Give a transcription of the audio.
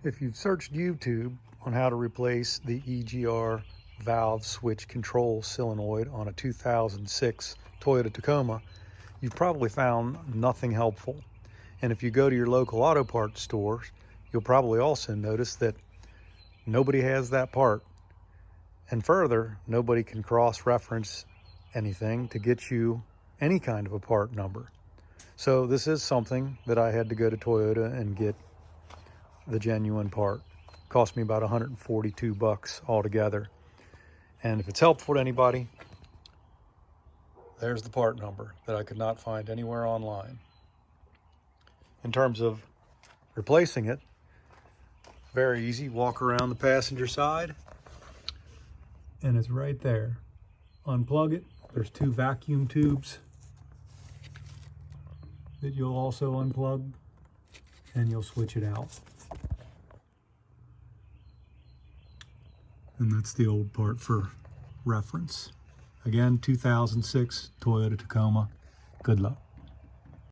If you've searched YouTube on how to replace the EGR valve switch control solenoid on a 2006 Toyota Tacoma, you've probably found nothing helpful. And if you go to your local auto parts stores, you'll probably also notice that nobody has that part. And further, nobody can cross-reference anything to get you any kind of a part number. So this is something that I had to go to Toyota and get the genuine part. Cost me about 142 bucks altogether. And if it's helpful to anybody, there's the part number that I could not find anywhere online. In terms of replacing it, very easy. Walk around the passenger side and it's right there. Unplug it. There's two vacuum tubes that you'll also unplug, and you'll switch it out. And that's the old part for reference. Again, 2006 Toyota Tacoma. Good luck.